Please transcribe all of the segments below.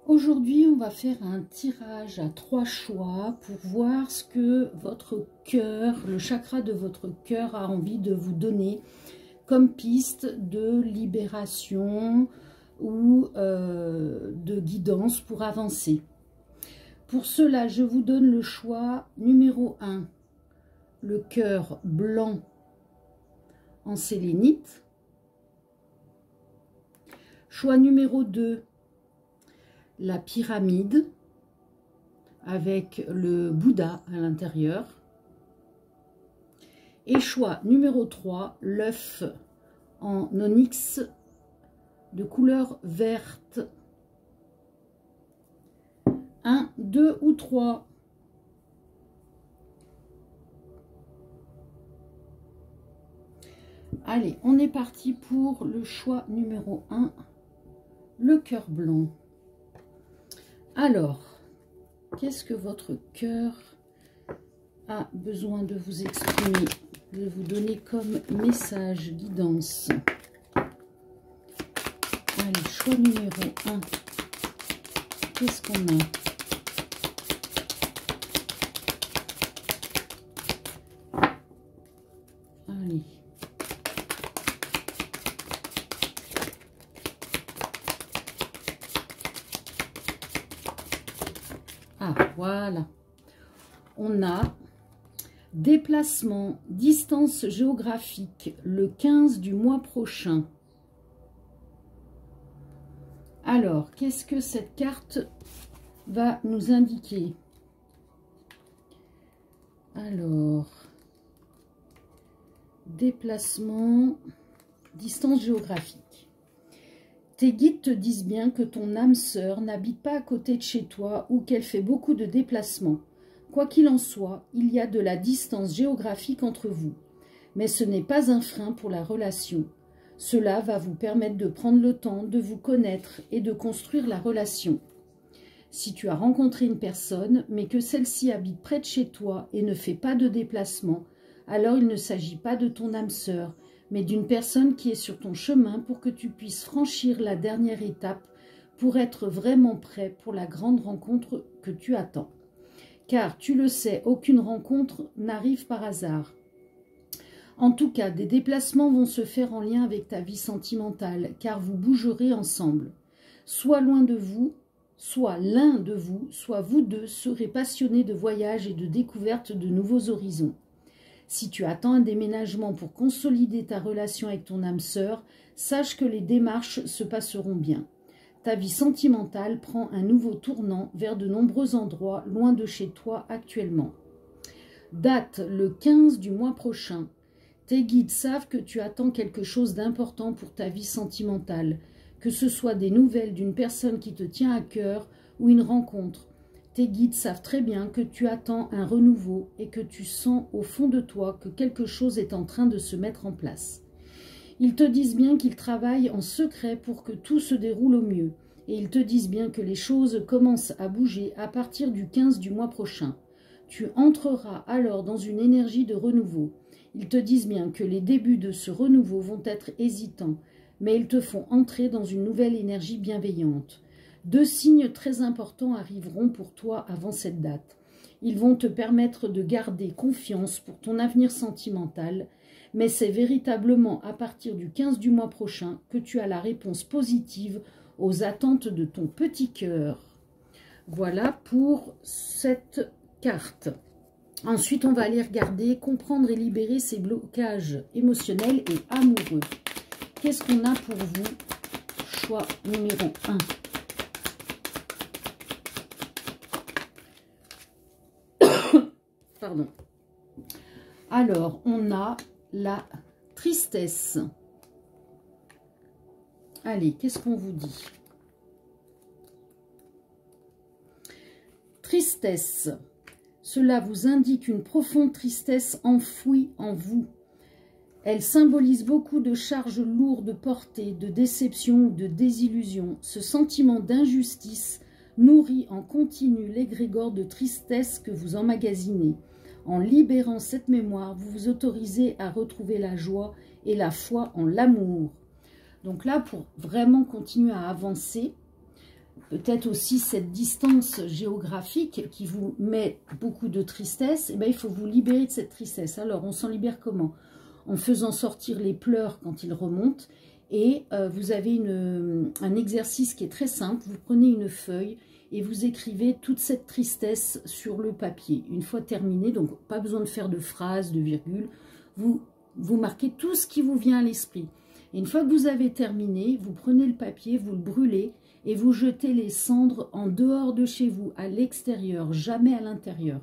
Aujourd'hui, on va faire un tirage à 3 choix pour voir ce que votre cœur, le chakra de votre cœur a envie de vous donner comme piste de libération ou de guidance pour avancer. Pour cela, je vous donne le choix numéro 1, le cœur blanc en sélénite. Choix numéro 2, la pyramide avec le Bouddha à l'intérieur. Et choix numéro 3, l'œuf en onyx de couleur verte. 1, 2 ou 3. Allez, on est parti pour le choix numéro 1, le cœur blanc. Alors, qu'est-ce que votre cœur a besoin de vous exprimer, de vous donner comme message, guidance? Allez, choix numéro 1. Qu'est-ce qu'on a? Allez. Ah, voilà. On a déplacement, distance géographique, le 15 du mois prochain. Alors, qu'est-ce que cette carte va nous indiquer? Alors, déplacement, distance géographique. Tes guides te disent bien que ton âme sœur n'habite pas à côté de chez toi ou qu'elle fait beaucoup de déplacements. Quoi qu'il en soit, il y a de la distance géographique entre vous. Mais ce n'est pas un frein pour la relation. Cela va vous permettre de prendre le temps de vous connaître et de construire la relation. Si tu as rencontré une personne, mais que celle-ci habite près de chez toi et ne fait pas de déplacement, alors il ne s'agit pas de ton âme sœur, mais d'une personne qui est sur ton chemin pour que tu puisses franchir la dernière étape pour être vraiment prêt pour la grande rencontre que tu attends. Car tu le sais, aucune rencontre n'arrive par hasard. En tout cas, des déplacements vont se faire en lien avec ta vie sentimentale, car vous bougerez ensemble. Soit loin de vous, soit l'un de vous, soit vous deux serez passionnés de voyages et de découverte de nouveaux horizons. Si tu attends un déménagement pour consolider ta relation avec ton âme sœur, sache que les démarches se passeront bien. Ta vie sentimentale prend un nouveau tournant vers de nombreux endroits loin de chez toi actuellement. Date le 15 du mois prochain. Tes guides savent que tu attends quelque chose d'important pour ta vie sentimentale, que ce soit des nouvelles d'une personne qui te tient à cœur ou une rencontre. Tes guides savent très bien que tu attends un renouveau et que tu sens au fond de toi que quelque chose est en train de se mettre en place. Ils te disent bien qu'ils travaillent en secret pour que tout se déroule au mieux. Et ils te disent bien que les choses commencent à bouger à partir du 15 du mois prochain. Tu entreras alors dans une énergie de renouveau. Ils te disent bien que les débuts de ce renouveau vont être hésitants, mais ils te font entrer dans une nouvelle énergie bienveillante. 2 signes très importants arriveront pour toi avant cette date. Ils vont te permettre de garder confiance pour ton avenir sentimental, mais c'est véritablement à partir du 15 du mois prochain que tu as la réponse positive aux attentes de ton petit cœur. Voilà pour cette carte. Ensuite, on va aller regarder, comprendre et libérer ces blocages émotionnels et amoureux. Qu'est-ce qu'on a pour vous? Choix numéro 1. Pardon. Alors, on a la tristesse. Allez, qu'est-ce qu'on vous dit? Tristesse. Cela vous indique une profonde tristesse enfouie en vous. Elle symbolise beaucoup de charges lourdes portées, de déception ou de désillusion. Ce sentiment d'injustice nourrit en continu l'égrégore de tristesse que vous emmagasinez. En libérant cette mémoire, vous vous autorisez à retrouver la joie et la foi en l'amour. Donc là, pour vraiment continuer à avancer, peut-être aussi cette distance géographique qui vous met beaucoup de tristesse, et bien il faut vous libérer de cette tristesse. Alors, on s'en libère comment? En faisant sortir les pleurs quand ils remontent. Et vous avez un exercice qui est très simple. Vous prenez une feuille et vous écrivez toute cette tristesse sur le papier. Une fois terminé, donc pas besoin de faire de phrases, de virgules, vous marquez tout ce qui vous vient à l'esprit. Et une fois que vous avez terminé, vous prenez le papier, vous le brûlez et vous jetez les cendres en dehors de chez vous, à l'extérieur, jamais à l'intérieur.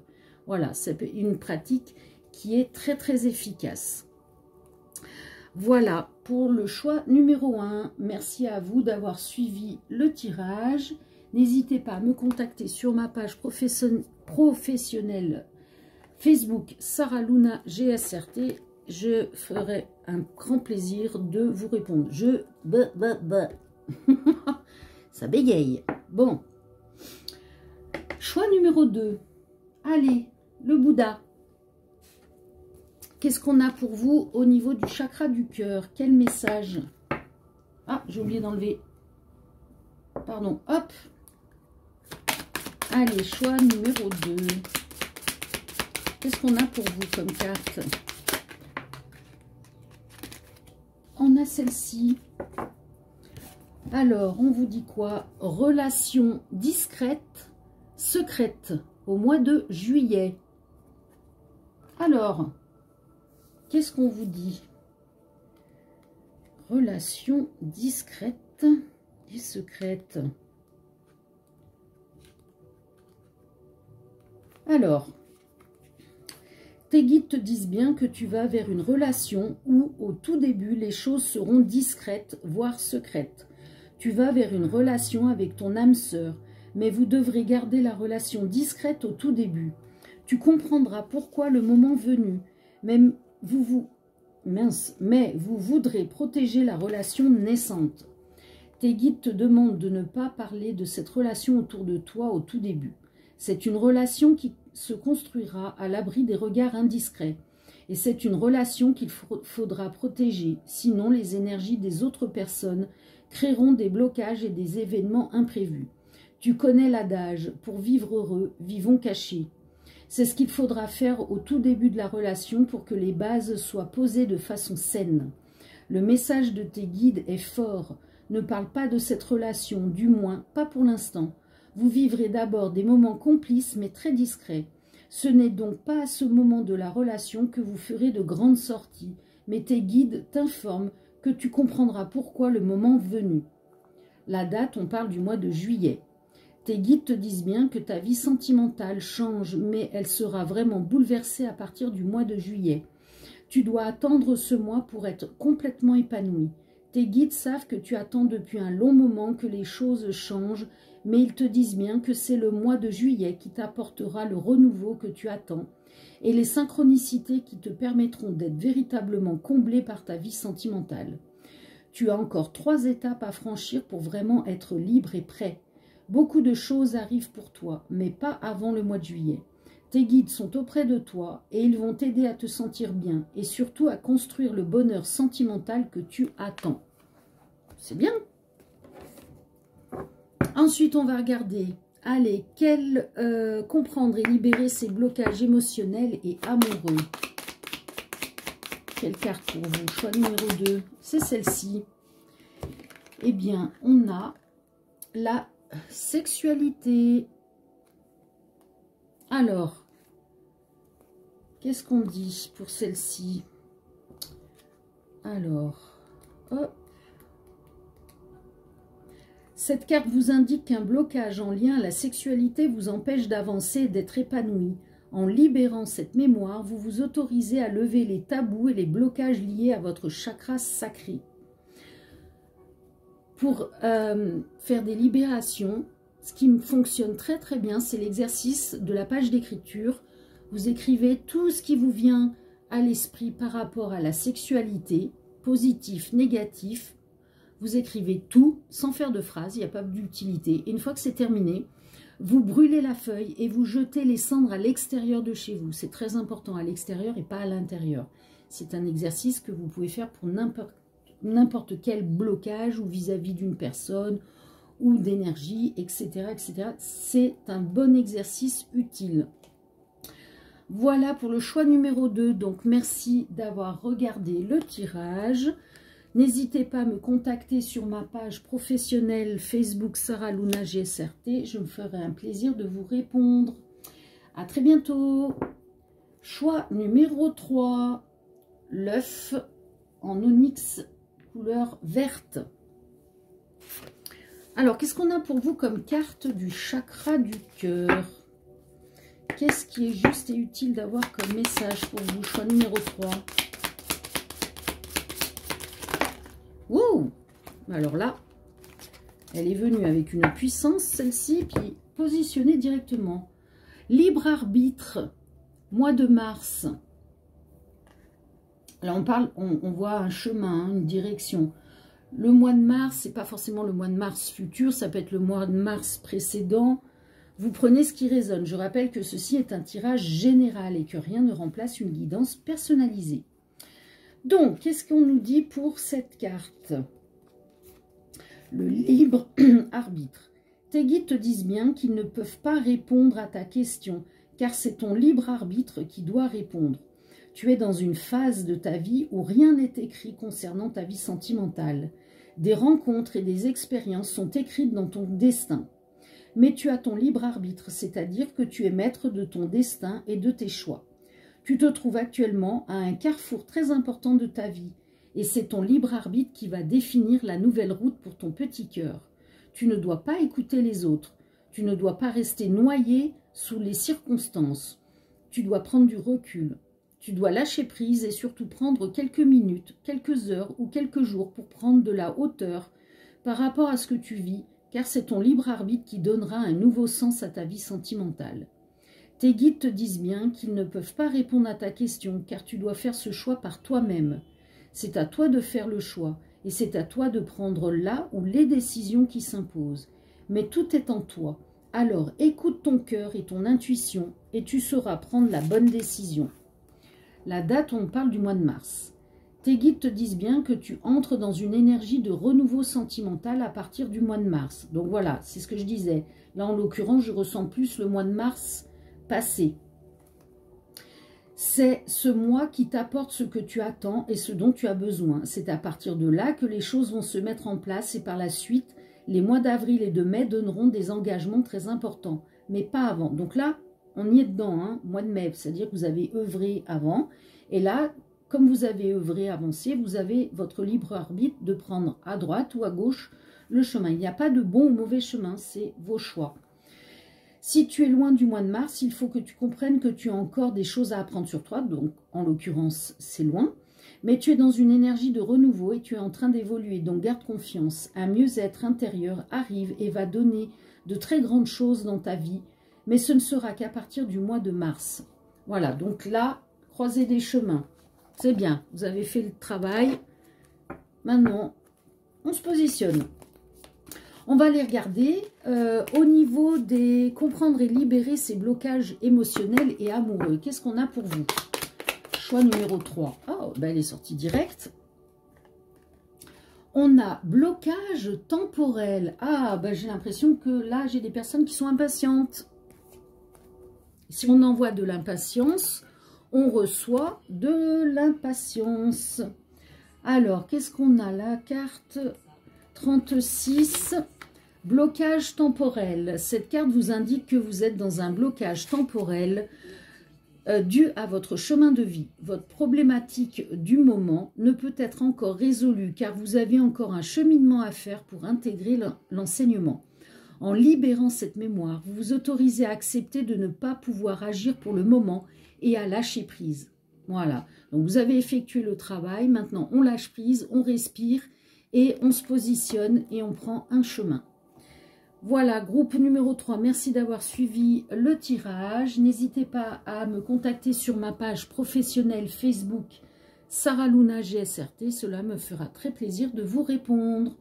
Voilà, c'est une pratique qui est très très efficace. Voilà pour le choix numéro 1. Merci à vous d'avoir suivi le tirage. N'hésitez pas à me contacter sur ma page professionnelle Facebook Sarah Luna GSRT. Je ferai un grand plaisir de vous répondre. Ça bégaye. Bon. Choix numéro 2. Allez, le Bouddha. Qu'est-ce qu'on a pour vous au niveau du chakra du cœur? Quel message? Ah, j'ai oublié d'enlever. Pardon, hop. Allez, choix numéro 2. Qu'est-ce qu'on a pour vous comme carte? On a celle-ci. Alors, on vous dit quoi? Relation discrète, secrète, au mois de juillet. Alors, qu'est-ce qu'on vous dit? Relation discrète et secrète. Alors, tes guides te disent bien que tu vas vers une relation où, au tout début, les choses seront discrètes, voire secrètes. Tu vas vers une relation avec ton âme sœur, mais vous devrez garder la relation discrète au tout début. Tu comprendras pourquoi le moment venu, mais vous voudrez protéger la relation naissante. Tes guides te demandent de ne pas parler de cette relation autour de toi au tout début. C'est une relation qui se construira à l'abri des regards indiscrets. Et c'est une relation qu'il faudra protéger, sinon les énergies des autres personnes créeront des blocages et des événements imprévus. Tu connais l'adage, pour vivre heureux, vivons cachés. C'est ce qu'il faudra faire au tout début de la relation pour que les bases soient posées de façon saine. Le message de tes guides est fort. Ne parle pas de cette relation, du moins pas pour l'instant. Vous vivrez d'abord des moments complices mais très discrets. Ce n'est donc pas à ce moment de la relation que vous ferez de grandes sorties, mais tes guides t'informent que tu comprendras pourquoi le moment venu. La date, on parle du mois de juillet. Tes guides te disent bien que ta vie sentimentale change, mais elle sera vraiment bouleversée à partir du mois de juillet. Tu dois attendre ce mois pour être complètement épanoui. Tes guides savent que tu attends depuis un long moment que les choses changent, mais ils te disent bien que c'est le mois de juillet qui t'apportera le renouveau que tu attends et les synchronicités qui te permettront d'être véritablement comblé par ta vie sentimentale. Tu as encore 3 étapes à franchir pour vraiment être libre et prêt. Beaucoup de choses arrivent pour toi, mais pas avant le mois de juillet. Tes guides sont auprès de toi et ils vont t'aider à te sentir bien et surtout à construire le bonheur sentimental que tu attends. C'est bien. Ensuite, on va regarder, allez, comprendre et libérer ses blocages émotionnels et amoureux. Quelle carte pour vous? Choix numéro 2, c'est celle-ci. Eh bien, on a la sexualité. Alors, qu'est-ce qu'on dit pour celle-ci? Alors, hop. Cette carte vous indique qu'un blocage en lien à la sexualité vous empêche d'avancer et d'être épanoui. En libérant cette mémoire, vous vous autorisez à lever les tabous et les blocages liés à votre chakra sacré. Pour faire des libérations, ce qui fonctionne très très bien, c'est l'exercice de la page d'écriture. Vous écrivez tout ce qui vous vient à l'esprit par rapport à la sexualité, positif, négatif. Vous écrivez tout sans faire de phrase, il n'y a pas d'utilité. Et une fois que c'est terminé, vous brûlez la feuille et vous jetez les cendres à l'extérieur de chez vous. C'est très important, à l'extérieur et pas à l'intérieur. C'est un exercice que vous pouvez faire pour n'importe quel blocage ou vis-à-vis d'une personne ou d'énergie, etc., etc. C'est un bon exercice utile. Voilà pour le choix numéro 2. Donc, merci d'avoir regardé le tirage. N'hésitez pas à me contacter sur ma page professionnelle Facebook Sarah Luna GSRT. Je me ferai un plaisir de vous répondre. À très bientôt. Choix numéro 3. L'œuf en onyx couleur verte. Alors, qu'est-ce qu'on a pour vous comme carte du chakra du cœur? Qu'est-ce qui est juste et utile d'avoir comme message pour vous? Choix numéro 3. Wow! Alors là, elle est venue avec une puissance, celle-ci, puis positionnée directement. Libre arbitre, mois de mars. Là, on voit un chemin, une direction. Le mois de mars, c'est pas forcément le mois de mars futur, ça peut être le mois de mars précédent. Vous prenez ce qui résonne. Je rappelle que ceci est un tirage général et que rien ne remplace une guidance personnalisée. Donc, qu'est-ce qu'on nous dit pour cette carte? Le libre arbitre. Tes guides te disent bien qu'ils ne peuvent pas répondre à ta question, car c'est ton libre arbitre qui doit répondre. Tu es dans une phase de ta vie où rien n'est écrit concernant ta vie sentimentale. Des rencontres et des expériences sont écrites dans ton destin. Mais tu as ton libre arbitre, c'est-à-dire que tu es maître de ton destin et de tes choix. Tu te trouves actuellement à un carrefour très important de ta vie et c'est ton libre arbitre qui va définir la nouvelle route pour ton petit cœur. Tu ne dois pas écouter les autres, tu ne dois pas rester noyé sous les circonstances. Tu dois prendre du recul, tu dois lâcher prise et surtout prendre quelques minutes, quelques heures ou quelques jours pour prendre de la hauteur par rapport à ce que tu vis, car c'est ton libre arbitre qui donnera un nouveau sens à ta vie sentimentale. Tes guides te disent bien qu'ils ne peuvent pas répondre à ta question, car tu dois faire ce choix par toi-même. C'est à toi de faire le choix, et c'est à toi de prendre là ou les décisions qui s'imposent. Mais tout est en toi. Alors écoute ton cœur et ton intuition, et tu sauras prendre la bonne décision. La date, on parle du mois de mars. Tes guides te disent bien que tu entres dans une énergie de renouveau sentimental à partir du mois de mars. Donc voilà, c'est ce que je disais. Là, en l'occurrence, je ressens plus le mois de mars passé. C'est ce mois qui t'apporte ce que tu attends et ce dont tu as besoin. C'est à partir de là que les choses vont se mettre en place et par la suite, les mois d'avril et de mai donneront des engagements très importants, mais pas avant. Donc là, on y est dedans, hein, mois de mai, c'est-à-dire que vous avez œuvré avant. Et là, comme vous avez œuvré, avancé, vous avez votre libre arbitre de prendre à droite ou à gauche le chemin. Il n'y a pas de bon ou mauvais chemin, c'est vos choix. Si tu es loin du mois de mars, il faut que tu comprennes que tu as encore des choses à apprendre sur toi. Donc, en l'occurrence, c'est loin. Mais tu es dans une énergie de renouveau et tu es en train d'évoluer. Donc, garde confiance. Un mieux-être intérieur arrive et va donner de très grandes choses dans ta vie. Mais ce ne sera qu'à partir du mois de mars. Voilà, donc là, croisez des chemins. C'est bien, vous avez fait le travail. Maintenant, on se positionne. On va les regarder au niveau des comprendre et libérer ces blocages émotionnels et amoureux. Qu'est-ce qu'on a pour vous? Choix numéro 3. Oh, ben elle est sortie directe. On a blocage temporel. Ah, ben j'ai l'impression que là, j'ai des personnes qui sont impatientes. Si on envoie de l'impatience, on reçoit de l'impatience. Alors, qu'est-ce qu'on a? La carte 36, blocage temporel. Cette carte vous indique que vous êtes dans un blocage temporel dû à votre chemin de vie. Votre problématique du moment ne peut être encore résolue car vous avez encore un cheminement à faire pour intégrer l'enseignement. En libérant cette mémoire, vous vous autorisez à accepter de ne pas pouvoir agir pour le moment et à lâcher prise. Voilà, donc vous avez effectué le travail, maintenant on lâche prise, on respire et on se positionne et on prend un chemin. Voilà, groupe numéro 3, merci d'avoir suivi le tirage. N'hésitez pas à me contacter sur ma page professionnelle Facebook Sarah Luna GSRT, cela me fera très plaisir de vous répondre.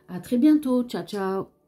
À très bientôt, ciao ciao.